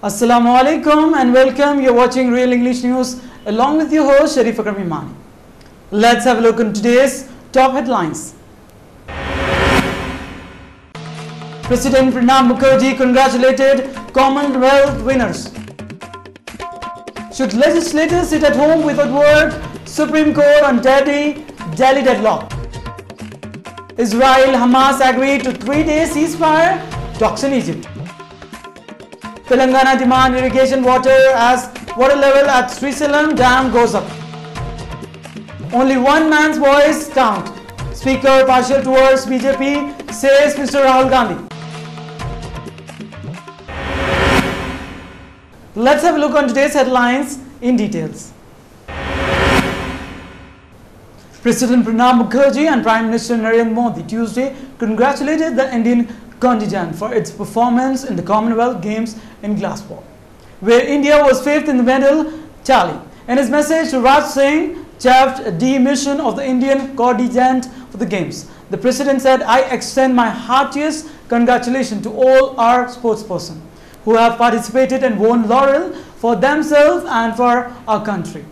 Assalamu alaikum and welcome. You're watching Real English News along with your host Sharif Akram Imani. Let's have a look at today's top headlines. President Pranab Mukherjee congratulated Commonwealth winners. Should legislators sit at home without work? Supreme Court on Delhi deadlock. Israel-Hamas agreed to 3-day ceasefire, talks in Egypt. Telangana demand irrigation water as water level at Srisalam Dam goes up. Only one man's voice count. Speaker partial towards BJP, says Mr. Rahul Gandhi. Let's have a look on today's headlines in details. President Pranab Mukherjee and Prime Minister Narendra Modi Tuesday congratulated the Indian contingent for its performance in the Commonwealth Games in Glasgow, where India was 5th in the medal tally. In his message to Raj Singh, chaffed a demission of the Indian contingent for the Games, the President said, "I extend my heartiest congratulations to all our sportspersons who have participated and won laurel for themselves and for our country.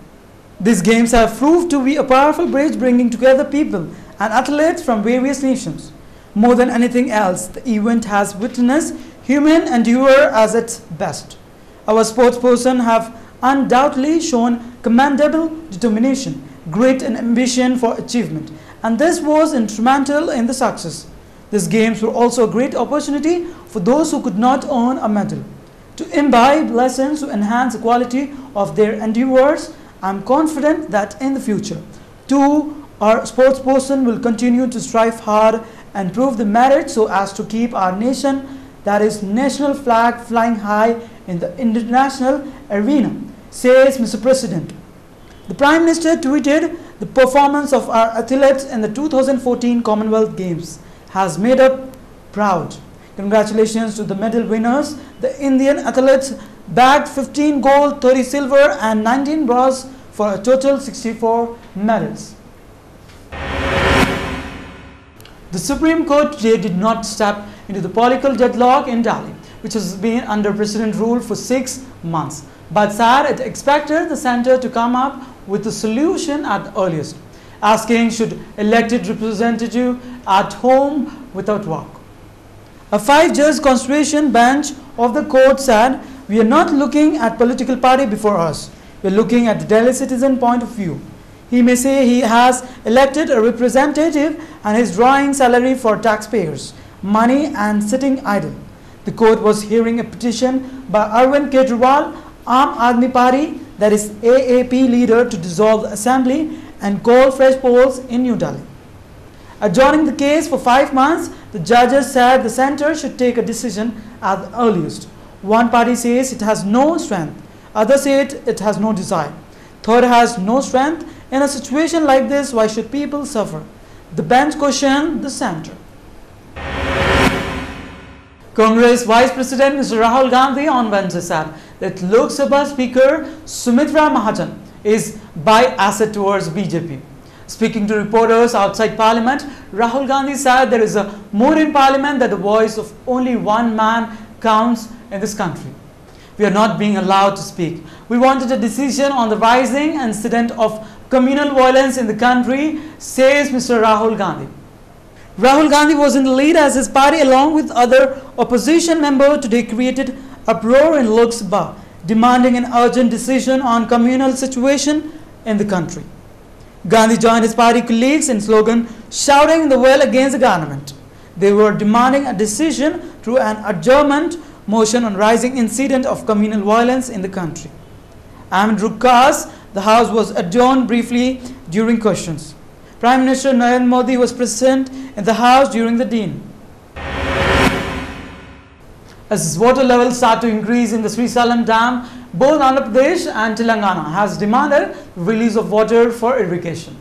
These games have proved to be a powerful bridge bringing together people and athletes from various nations. More than anything else, the event has witnessed human endeavor at its best. Our sportspersons have undoubtedly shown commendable determination, grit and ambition for achievement, and this was instrumental in the success. These games were also a great opportunity for those who could not earn a medal to imbibe lessons to enhance the quality of their endeavors. I am confident that in the future, too, our sportsperson will continue to strive hard and prove the merit so as to keep our nation, that is national flag, flying high in the international arena," says Mr. President. The Prime Minister tweeted, "The performance of our athletes in the 2014 Commonwealth Games has made us proud. Congratulations to the medal winners. The Indian athletes bagged 15 gold, 30 silver and 19 bronze for a total 64 medals." The Supreme Court today did not step into the political deadlock in Delhi, which has been under President rule for 6 months, but said it expected the centre to come up with a solution at the earliest, asking should elected representative at home without work. A 5-judge constitution bench of the court said, "We are not looking at political party before us. We are looking at the Delhi citizen point of view. He may say he has elected a representative and is drawing salary for taxpayers' money and sitting idle." The court was hearing a petition by Arvind Kejriwal, Aam Aadmi Party, that is AAP leader, to dissolve the assembly and call fresh polls in New Delhi. Adjourning the case for 5 months, the judges said the centre should take a decision at the earliest. One party says it has no strength, others say it has no desire, third has no strength. In a situation like this, why should people suffer? The bench questioned the centre. Congress Vice President Mr. Rahul Gandhi on Wednesday said that Lok Sabha Speaker Sumitra Mahajan is biased towards BJP. Speaking to reporters outside Parliament, Rahul Gandhi said there is a mood in Parliament that the voice of only one man counts in this country. We are not being allowed to speak. We wanted a decision on the rising incident of communal violence in the country, says Mr. Rahul Gandhi. Rahul Gandhi was in the lead as his party, along with other opposition members, today created uproar in Lok Sabha, demanding an urgent decision on communal situation in the country. Gandhi joined his party colleagues in slogan shouting the well against the government. They were demanding a decision through an adjournment motion on rising incident of communal violence in the country. Amid ruckus, the House was adjourned briefly during questions. Prime Minister Narendra Modi was present in the House during the debate. As water levels start to increase in the Srisalam Dam, both Andhra Pradesh and Telangana has demanded release of water for irrigation.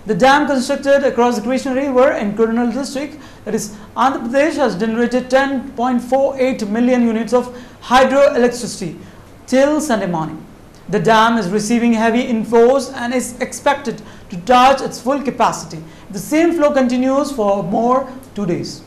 The dam constructed across the Krishna River in Kurnool district, that is Andhra Pradesh, has generated 10.48 million units of hydroelectricity till Sunday morning. The dam is receiving heavy inflows and is expected to touch its full capacity. The same flow continues for more 2 days.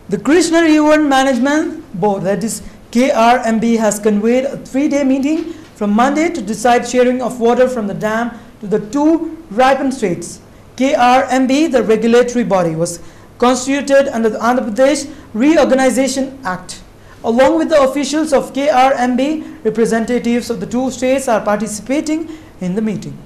The Krishna River Management Board, that is KRMB has convened a 3-day meeting from Monday to decide sharing of water from the dam to the two ripened states. KRMB, the regulatory body, was constituted under the Andhra Pradesh Reorganization Act. Along with the officials of KRMB, representatives of the two states are participating in the meeting.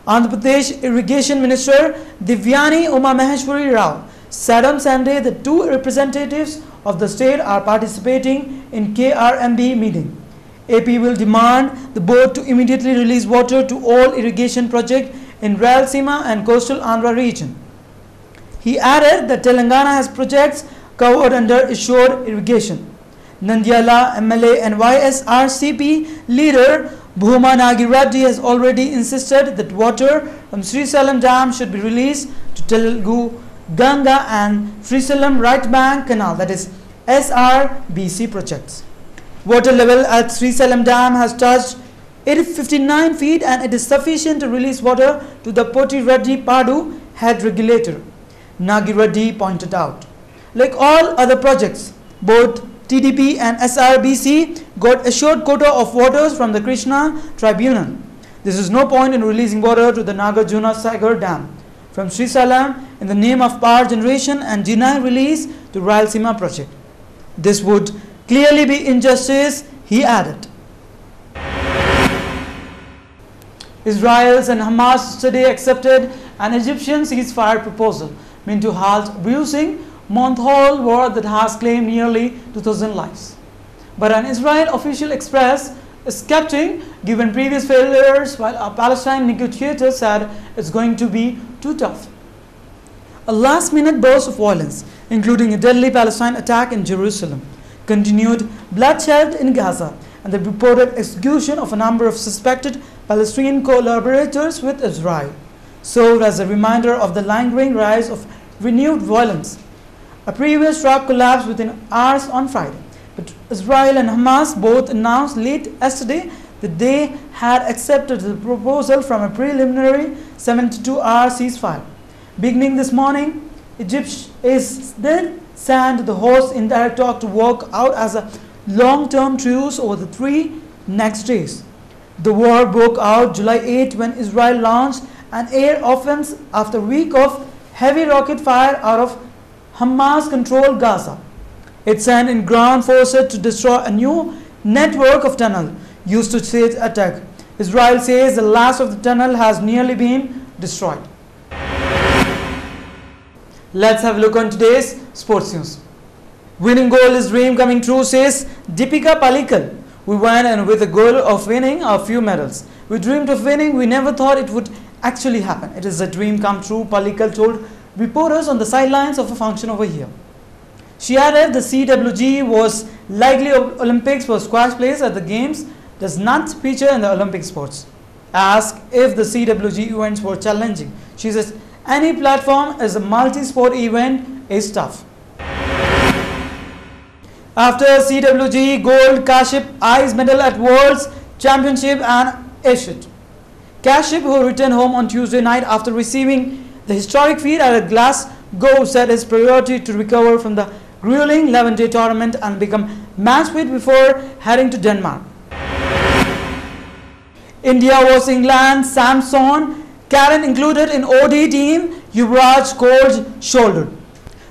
Andhra Pradesh Irrigation Minister Divyani Uma Maheshwari Rao said on Sunday that two representatives of the state are participating in KRMB meeting. AP will demand the board to immediately release water to all irrigation projects in Rayalaseema and coastal Andhra region. He added that Telangana has projects covered under assured irrigation. Nandyala MLA and YSRCP leader Bhuma Nagireddy has already insisted that water from Srisailam Dam should be released to Telugu Ganga and Srisailam Right Bank Canal, that is SRBC projects. Water level at Srisailam Dam has touched 859 feet and it is sufficient to release water to the Potireddy Padu head regulator, Nagireddy pointed out. Like all other projects, both TDP and SRBC got assured quota of waters from the Krishna Tribunal. There is no point in releasing water to the Nagarjuna Sagar Dam from Srisailam in the name of power generation and deny release to Rayalaseema project. This would clearly be injustice, he added. Israel and Hamas today accepted an Egyptian ceasefire proposal meant to halt bruising month-old war that has claimed nearly 2,000 lives. But an Israel official expressed skepticism given previous failures, while a Palestine negotiator said it's going to be too tough. A last-minute burst of violence, including a deadly Palestine attack in Jerusalem, continued bloodshed in Gaza, and the reported execution of a number of suspected Palestinian collaborators with Israel served as a reminder of the lingering rise of renewed violence. A previous truck collapsed within hours on Friday, but Israel and Hamas both announced late yesterday that they had accepted the proposal from a preliminary 72-hour ceasefire. Beginning this morning, Egypt is then sent the host indirect talk to work out as a long-term truce over the 3 next days. The war broke out July 8 when Israel launched an air offense after a week of heavy rocket fire out of Hamas-controlled Gaza. It sent in ground forces to destroy a new network of tunnels used to stage attack. Israel says the last of the tunnel has nearly been destroyed. Let's have a look on today's sports news. Winning goal is dream coming true, says Deepika Pallikal. We went and with the goal of winning a few medals. We dreamed of winning, we never thought it would actually happen. It is a dream come true, Pallikal told reporters on the sidelines of a function over here. She added the CWG was likely Olympics for squash players at the games does not feature in the Olympic sports. Asked if the CWG events were challenging, she says any platform as a multi-sport event is tough. After CWG gold, Kashyap Ice medal at World's Championship and Asian. Kashyap, who returned home on Tuesday night after receiving the historic feat at Glasgow, said his priority to recover from the grueling 11-day tournament and become match fit before heading to Denmark. India was England. Samson Karen included in ODI team. Yuvraj cold shouldered.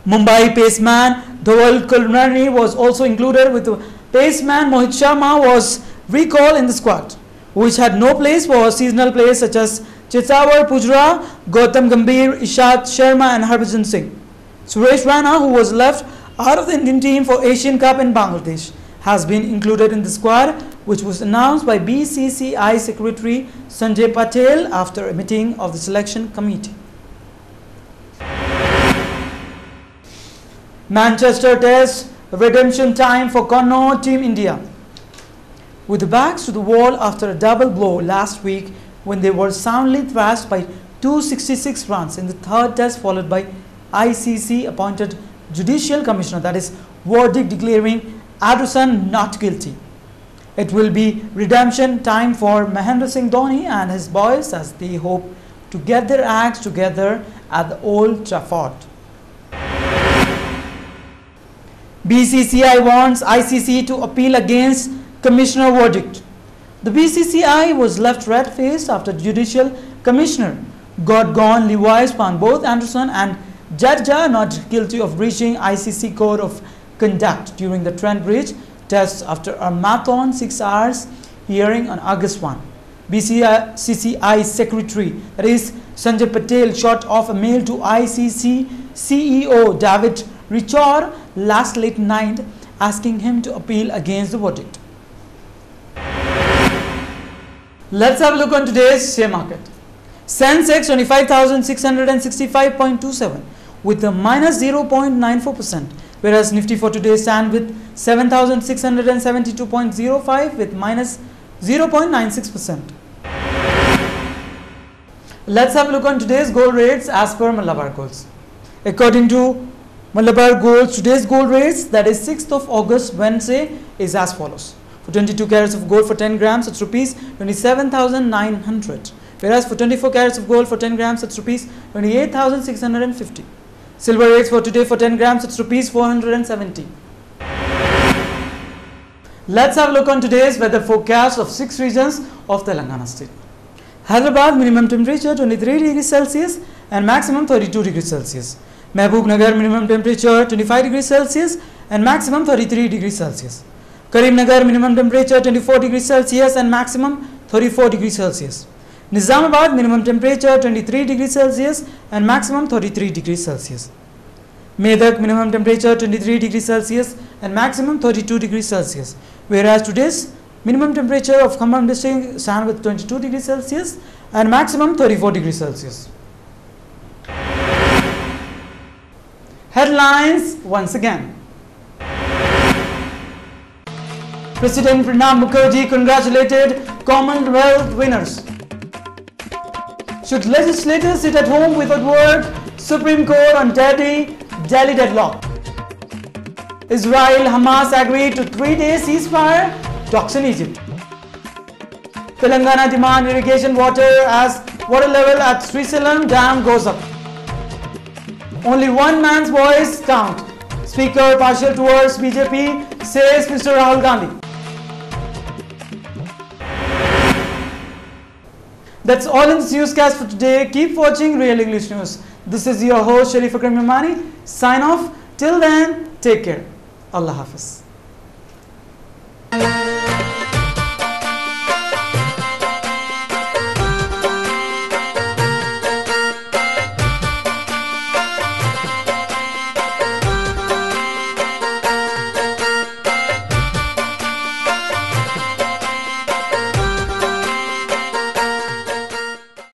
Mumbai paceman Dhawal Kulkarni was also included, with paceman Mohit Sharma was recalled in the squad, which had no place for seasonal players such as Chetawar Pujara, Gautam Gambhir, Ishant Sharma and Harbhajan Singh. Suresh Raina, who was left out of the Indian team for Asian Cup in Bangladesh, has been included in the squad, which was announced by BCCI Secretary Sanjay Patel after a meeting of the selection committee. Manchester Test redemption time for Connaught Team India. With the backs to the wall after a double blow last week when they were soundly thrashed by 266 runs in the third test, followed by ICC appointed Judicial Commissioner, that is, verdict declaring Anderson not guilty. It will be redemption time for Mahendra Singh Dhoni and his boys as they hope to get their acts together at the Old Trafford. BCCI wants ICC to appeal against Commissioner verdict. The BCCI was left red-faced after Judicial Commissioner got gone Levi's found both Anderson and Jadja not guilty of breaching ICC Code of Conduct during the Trent Bridge tests after a marathon 6 hours hearing on August 1. BCCI Secretary, that is Sanjay Patel, shot off a mail to ICC CEO David Richard last late night asking him to appeal against the verdict. Let's have a look on today's share market. Sensex 25,665.27 with a minus 0.94%, whereas Nifty for today stand with 7,672.05 with minus 0.96%. Let's have a look on today's gold rates as per Malabar Golds. According to Malabar Golds, today's gold rates, that is 6th of August, Wednesday, is as follows. For 22 carats of gold for 10 grams, it's rupees 27,900. Whereas for 24 carats of gold for 10 grams, it's rupees 28,650. Silver rates for today for 10 grams, it's rupees 470. Let's have a look on today's weather forecast of 6 regions of Telangana state. Hyderabad minimum temperature 23 degrees Celsius and maximum 32 degrees Celsius. Mehboob-Nagar minimum temperature 25 degrees Celsius and maximum 33 degrees Celsius. Karimnagar minimum temperature 24 degrees Celsius and maximum 34 degrees Celsius. Nizamabad minimum temperature 23 degrees Celsius and maximum 33 degrees Celsius. Medak minimum temperature 23 degrees Celsius and maximum 32 degrees Celsius. Whereas today's minimum temperature of Khammam district stand with 22 degrees Celsius and maximum 34 degrees Celsius. Headlines once again. President Pranab Mukherjee congratulated Commonwealth winners. Should legislators sit at home without work? Supreme Court on Delhi deadlock. Israel-Hamas agreed to 3-day ceasefire, talks in Egypt. Telangana demand irrigation water as water level at Srisailam Dam goes up. Only one man's voice count. Speaker partial towards BJP, says Mr. Rahul Gandhi. That's all in this newscast for today. Keep watching Real English News. This is your host Sharif Akram Memani. Sign off. Till then, take care. Allah Hafiz.